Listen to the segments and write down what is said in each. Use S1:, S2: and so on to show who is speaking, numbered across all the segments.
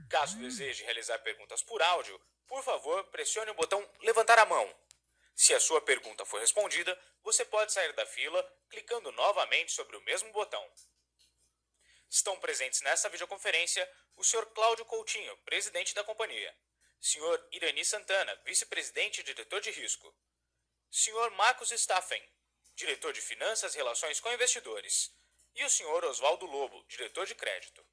S1: Caso deseje realizar perguntas por áudio, por favor, pressione o botão levantar a mão. Se a sua pergunta for respondida, você pode sair da fila clicando novamente sobre o mesmo botão. Estão presentes nesta videoconferência o Sr. Cláudio Coutinho, presidente da companhia, Sr. Irani Santana, vice-presidente e diretor de risco, Sr. Marcos Staffen, diretor de Finanças e Relações com Investidores, e o Sr. Oswaldo Lobo, diretor de crédito.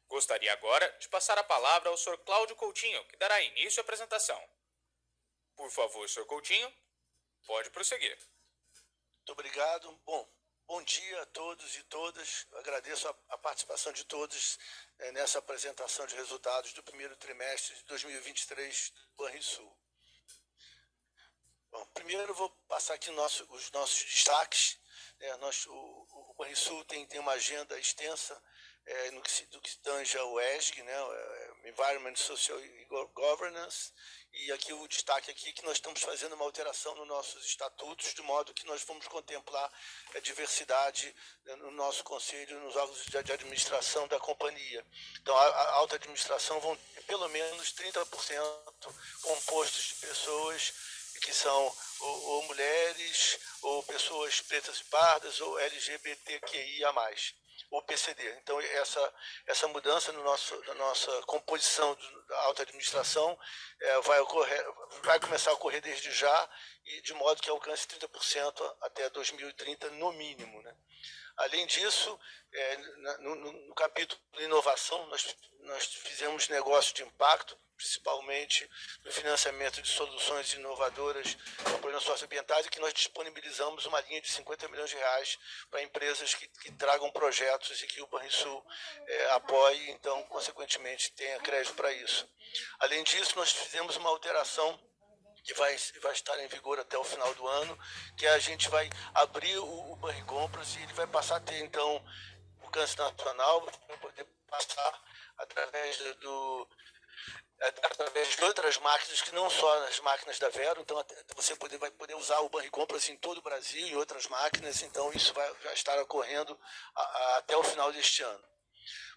S1: Gostaria agora de passar a palavra ao Sr. Cláudio Coutinho, que dará início à apresentação. Por favor, Sr. Coutinho, pode prosseguir.
S2: Muito obrigado. Bom dia a todos e todas. Eu agradeço a participação de todos nessa apresentação de resultados do primeiro trimestre de 2023 do Banrisul. Bom, primeiro eu vou passar aqui os nossos destaques. O Banrisul tem uma agenda extensa no que tange ao ESG, né, Environment, Social e Governance, e aqui o destaque aqui é que nós estamos fazendo uma alteração nos nossos estatutos, de modo que nós vamos contemplar a diversidade no nosso conselho, nos órgãos de administração da companhia. Então, a alta administração vão ter pelo menos 30% compostos de pessoas que são ou mulheres, ou pessoas pretas e pardas, ou LGBTQIA+, ou PCD. Então, essa mudança na nossa composição da alta administração vai começar a ocorrer desde já, e de modo que alcance 30% até 2030, no mínimo, né? Além disso, no capítulo de inovação, nós fizemos negócio de impacto, principalmente no financiamento de soluções inovadoras para problemas socioambientais, e que nós disponibilizamos uma linha de 50 milhões de reais para empresas que tragam projetos e que o Banrisul apoie, então, consequentemente, tenha crédito para isso. Além disso, nós fizemos uma alteração que vai estar em vigor até o final do ano, que a gente vai abrir o Banricompras e ele vai passar a ter, então, alcance nacional, vai poder passar através de outras máquinas, que não só as máquinas da Vero. Então você vai poder usar o Banricompras em todo o Brasil, em outras máquinas. Então isso vai estar ocorrendo até o final deste ano.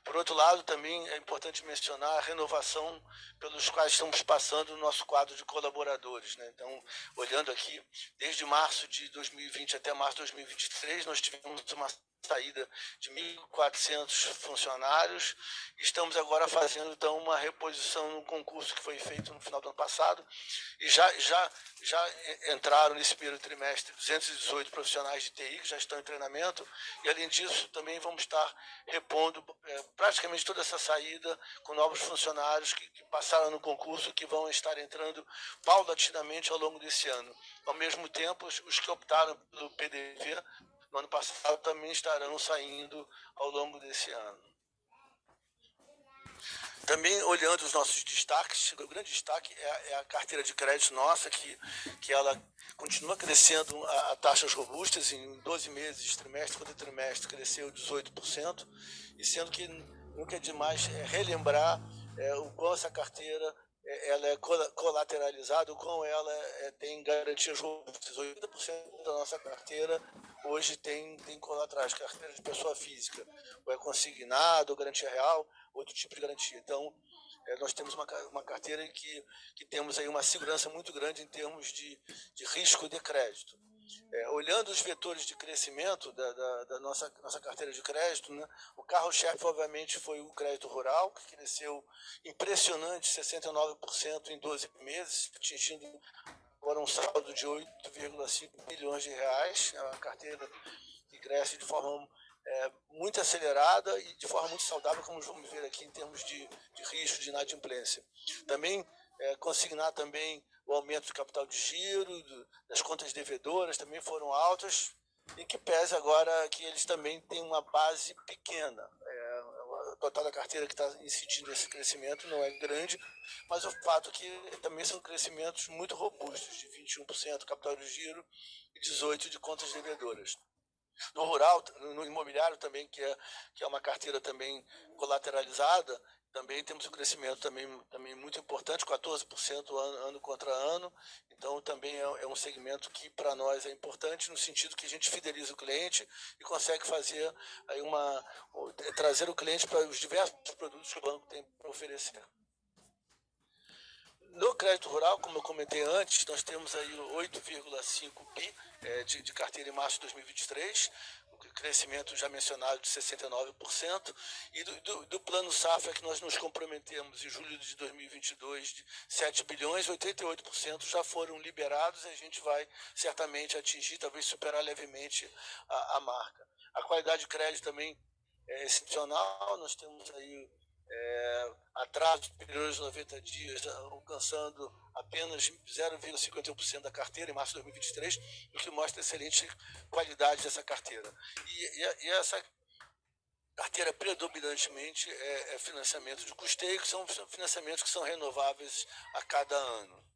S2: Por outro lado, também é importante mencionar a renovação pelos quais estamos passando no nosso quadro de colaboradores, né? Então, olhando aqui, desde março de 2020 até março de 2023, nós tivemos uma saída de 1.400 funcionários. Estamos agora fazendo, então, uma reposição no concurso que foi feito no final do ano passado, e já entraram nesse primeiro trimestre 218 profissionais de TI que já estão em treinamento, e além disso também vamos estar repondo praticamente toda essa saída com novos funcionários que passaram no concurso, que vão estar entrando paulatinamente ao longo desse ano. Ao mesmo tempo, os que optaram pelo PDV no ano passado também estarão saindo ao longo desse ano. Também, olhando os nossos destaques, o grande destaque é a carteira de crédito nossa, que ela continua crescendo a taxas robustas. Em 12 meses, trimestre contra trimestre, cresceu 18%, e sendo que nunca é demais relembrar o quão essa carteira ela é colateralizada, o quão ela tem garantias robustas. 80% da nossa carteira hoje tem colaterais, carteira de pessoa física, ou é consignado, ou garantia real, outro tipo de garantia. Então, nós temos uma carteira em que temos aí uma segurança muito grande em termos de risco de crédito. Olhando os vetores de crescimento da nossa carteira de crédito, né, o carro-chefe, obviamente, foi o crédito rural, que cresceu impressionante, 69% em 12 meses, atingindo agora um saldo de 8,5 bilhões de reais. É uma carteira que cresce de forma muito acelerada e de forma muito saudável, como vamos ver aqui em termos de risco de inadimplência. Também consignar também o aumento do capital de giro, das contas devedoras também foram altas, e que pese agora que eles também têm uma base pequena. O total da carteira que está incidindo nesse crescimento não é grande, mas o fato é que também são crescimentos muito robustos, de 21% capital de giro e 18% de contas devedoras. No rural, no imobiliário também, que é uma carteira também colateralizada, Também temos um crescimento também muito importante, 14% ano contra ano. Então, também é um segmento que, para nós, é importante no sentido que a gente fideliza o cliente e consegue fazer aí trazer o cliente para os diversos produtos que o banco tem para oferecer. No crédito rural, como eu comentei antes, nós temos aí 8,5 bi de carteira em março de 2023, crescimento já mencionado de 69%, e do plano safra que nós nos comprometemos em julho de 2022 de 7 bilhões, 88% já foram liberados e a gente vai certamente atingir, talvez superar levemente a marca. A qualidade de crédito também é excepcional, nós temos aí atrasos superiores a 90 dias, alcançando apenas 0,51% da carteira em março de 2023, o que mostra excelente qualidade dessa carteira. E essa carteira predominantemente é financiamento de custeio, que são financiamentos que são renováveis a cada ano.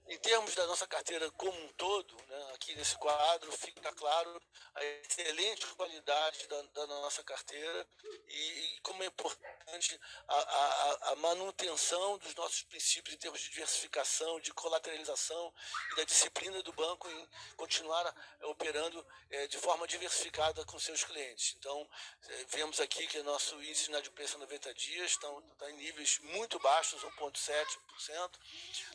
S2: Em termos da nossa carteira como um todo, né, aqui nesse quadro fica claro a excelente qualidade da nossa carteira e como é importante a manutenção dos nossos princípios em termos de diversificação, de colateralização e da disciplina do banco em continuar operando de forma diversificada com seus clientes. Então, vemos aqui que o nosso índice de inadimplência 90 dias está em níveis muito baixos, 1,7%.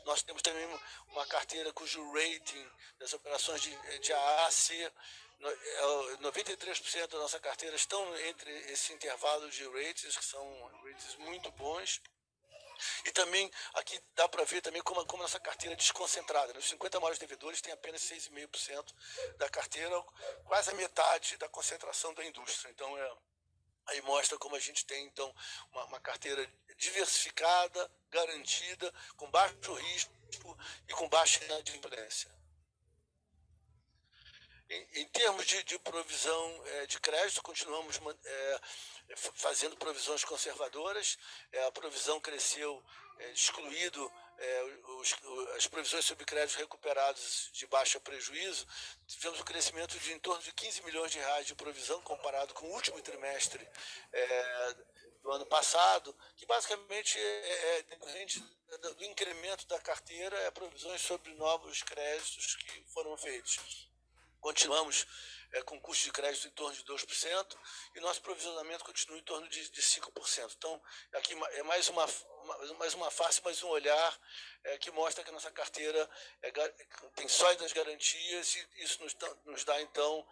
S2: Nós temos também uma carteira cujo rating das operações de A a C, 93% da nossa carteira estão entre esse intervalo de ratings, que são ratings muito bons. E também aqui dá para ver também como nossa carteira é desconcentrada. Os 50 maiores devedores têm apenas 6,5% da carteira, quase a metade da concentração da indústria. Então, aí mostra como a gente tem, então, uma carteira diversificada, garantida, com baixo risco e com baixa inadimplência. Em termos de provisão de crédito, continuamos fazendo provisões conservadoras. A provisão cresceu, excluído as provisões sobre créditos recuperados de baixo prejuízo. Tivemos um crescimento de em torno de 15 milhões de reais de provisão comparado com o último trimestre do ano passado, que basicamente é decorrente do incremento da carteira, provisões sobre novos créditos que foram feitos. Continuamos com custo de crédito em torno de 2% e nosso provisionamento continua em torno de 5%. Então, aqui é mais uma face, mais um olhar que mostra que a nossa carteira tem sólidas garantias e isso nos dá então,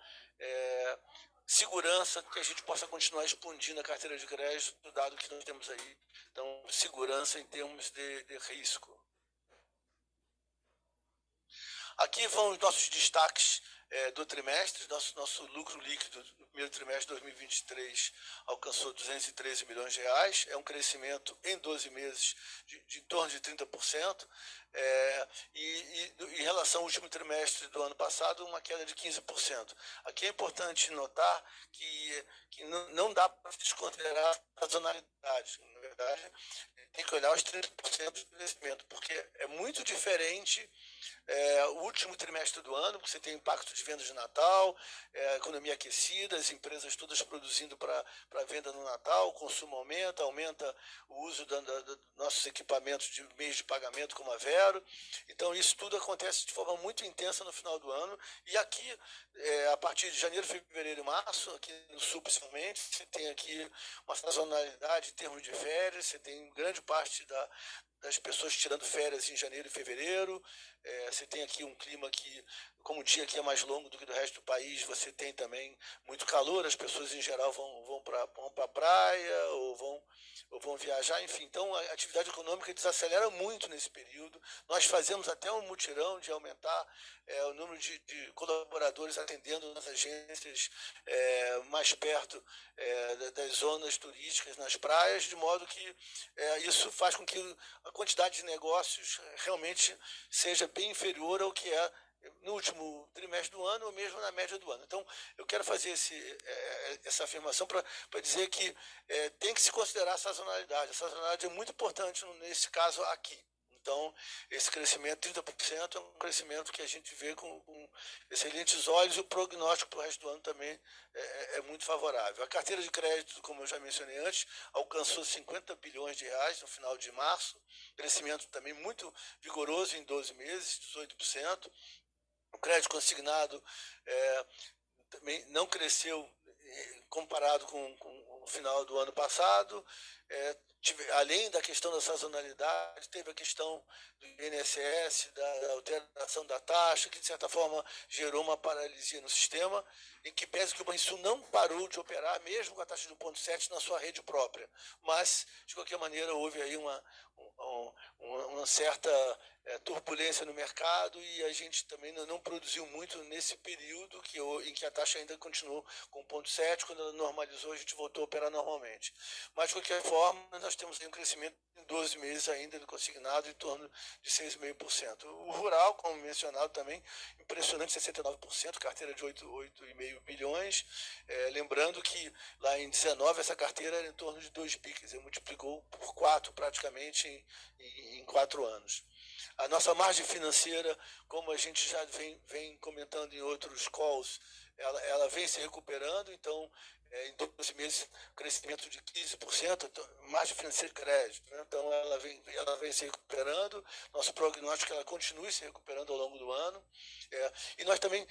S2: segurança que a gente possa continuar expandindo a carteira de crédito, dado que nós temos aí, então, segurança em termos de risco. Aqui vão os nossos destaques do trimestre. Nosso lucro líquido no primeiro trimestre de 2023 alcançou 213 milhões de reais, é um crescimento em 12 meses de em torno de 30%, e em relação ao último trimestre do ano passado, uma queda de 15%. Aqui é importante notar que não dá para desconsiderar a sazonalidade. Na verdade, tem que olhar os 30% de crescimento, porque é muito diferente o último trimestre do ano, porque você tem impacto de vendas de Natal, economia aquecida, as empresas todas produzindo para venda no Natal, o consumo aumenta o uso dos nossos equipamentos de meios de pagamento como a Vero. Então, isso tudo acontece de forma muito intensa no final do ano. E aqui, a partir de janeiro, fevereiro e março, aqui no Sul principalmente, você tem aqui uma sazonalidade em termos de férias, você tem grande parte das pessoas tirando férias em janeiro e fevereiro. Você tem aqui um clima que, como o dia aqui é mais longo do que do resto do país, você tem também muito calor, as pessoas em geral vão para a praia ou vão viajar, enfim. Então a atividade econômica desacelera muito nesse período. Nós fazemos até um mutirão de aumentar o número de colaboradores atendendo nas agências mais perto das zonas turísticas, nas praias, de modo que isso faz com que a quantidade de negócios realmente seja bem inferior ao que é no último trimestre do ano ou mesmo na média do ano. Então, eu quero fazer essa afirmação para dizer que tem que se considerar a sazonalidade. A sazonalidade é muito importante nesse caso aqui. Então, esse crescimento, 30%, é um crescimento que a gente vê com excelentes olhos, e o prognóstico para o resto do ano também é muito favorável. A carteira de crédito, como eu já mencionei antes, alcançou 50 bilhões de reais no final de março, crescimento também muito vigoroso em 12 meses, 18%. O crédito consignado também não cresceu comparado com o final do ano passado. Além da questão da sazonalidade, teve a questão do INSS, da alteração da taxa, que de certa forma gerou uma paralisia no sistema, em que pese que o Banrisul não parou de operar, mesmo com a taxa de 1,7 na sua rede própria. Mas, de qualquer maneira, houve aí uma certa turbulência no mercado, e a gente também não produziu muito nesse período em que a taxa ainda continuou com 1,7. Quando ela normalizou, a gente voltou a operar normalmente. Mas, de qualquer forma, nós temos aí um crescimento em 12 meses ainda do consignado em torno de 6,5%. O rural, como mencionado também, impressionante, 69%, carteira de 8,5 bilhões. Lembrando que lá em 19 essa carteira era em torno de 2 bi, quer dizer, multiplicou por 4 praticamente em 4 anos. A nossa margem financeira, como a gente já vem comentando em outros calls, ela vem se recuperando. Então, em 12 meses, crescimento de 15%, margem financeira de crédito, né? Então, ela vem se recuperando. Nosso prognóstico é que ela continue se recuperando ao longo do ano. E nós também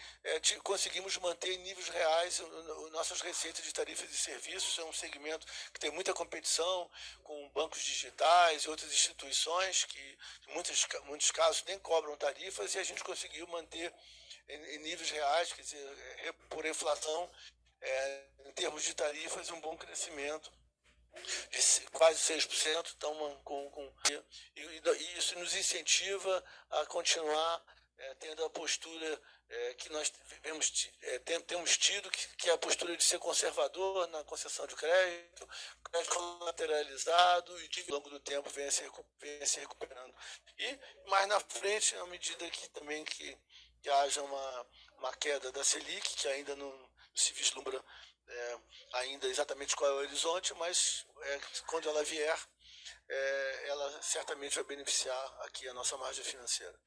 S2: conseguimos manter em níveis reais nossas receitas de tarifas e serviços. É um segmento que tem muita competição com bancos digitais e outras instituições que, em muitos casos, nem cobram tarifas, e a gente conseguiu manter em níveis reais, quer dizer, por inflação, em termos de tarifas, um bom crescimento de quase 6%. Então, e isso nos incentiva a continuar tendo a postura que nós temos tido, que é a postura de ser conservador na concessão de crédito colateralizado, e que ao longo do tempo venha se recuperando. E mais na frente, à medida que haja uma queda da Selic, que ainda não se vislumbra ainda exatamente qual é o horizonte, mas quando ela vier, ela certamente vai beneficiar aqui a nossa margem financeira.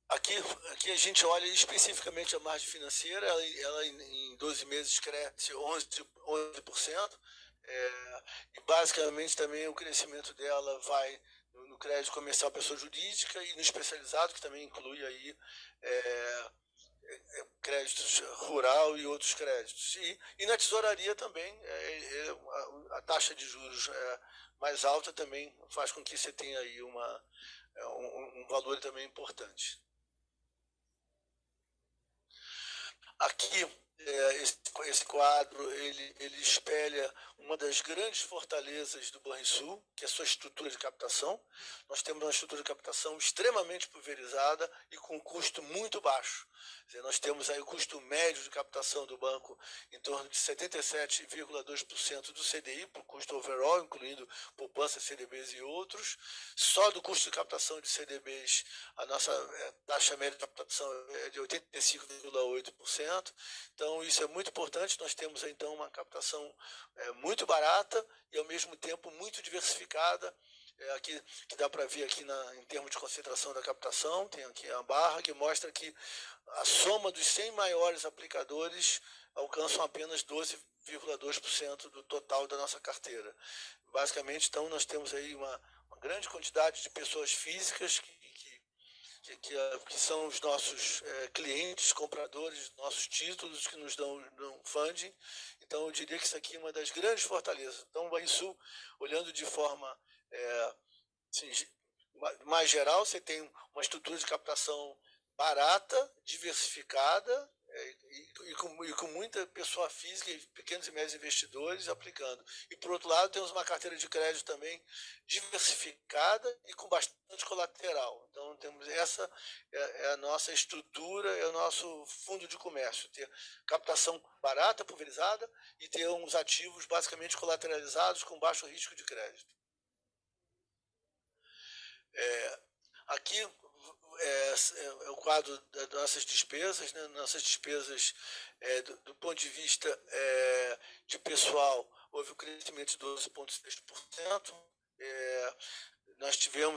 S2: Aqui a gente olha especificamente a margem financeira. Ela em 12 meses cresce 11%, e basicamente também o crescimento dela vai no crédito comercial pessoa jurídica e no especializado, que também inclui aí créditos rural e outros créditos. E na tesouraria também, a taxa de juros mais alta também faz com que você tenha aí um valor também importante. Aqui, esse quadro, ele espelha uma das grandes fortalezas do Banrisul, que é a sua estrutura de captação. Nós temos uma estrutura de captação extremamente pulverizada e com custo muito baixo. Quer dizer, nós temos aí o custo médio de captação do banco em torno de 77,2% do CDI, por custo overall, incluindo poupança, CDBs e outros. Só do custo de captação de CDBs, a nossa taxa média de captação é de 85,8%. Então, isso é muito importante. Nós temos, então, uma captação muito barata e, ao mesmo tempo, muito diversificada. Aqui, que dá para ver aqui em termos de concentração da captação, tem aqui a barra que mostra que a soma dos 100 maiores aplicadores alcançam apenas 12,2% do total da nossa carteira. Basicamente, então, nós temos aí uma grande quantidade de pessoas físicas que são os nossos clientes, compradores, nossos títulos, que nos dão funding. Então, eu diria que isso aqui é uma das grandes fortalezas. Então, o Banrisul, olhando de forma assim, mais geral, você tem uma estrutura de captação barata, diversificada, e com muita pessoa física e pequenos e médios investidores aplicando. E, por outro lado, temos uma carteira de crédito também diversificada e com bastante colateral. Então, essa é a nossa estrutura, é o nosso fundo de comércio, ter captação barata, pulverizada, e ter uns ativos basicamente colateralizados com baixo risco de crédito. Aqui é o quadro das nossas despesas, né? Nossas despesas, do ponto de vista de pessoal, houve um crescimento de 12,6%. Nós tivemos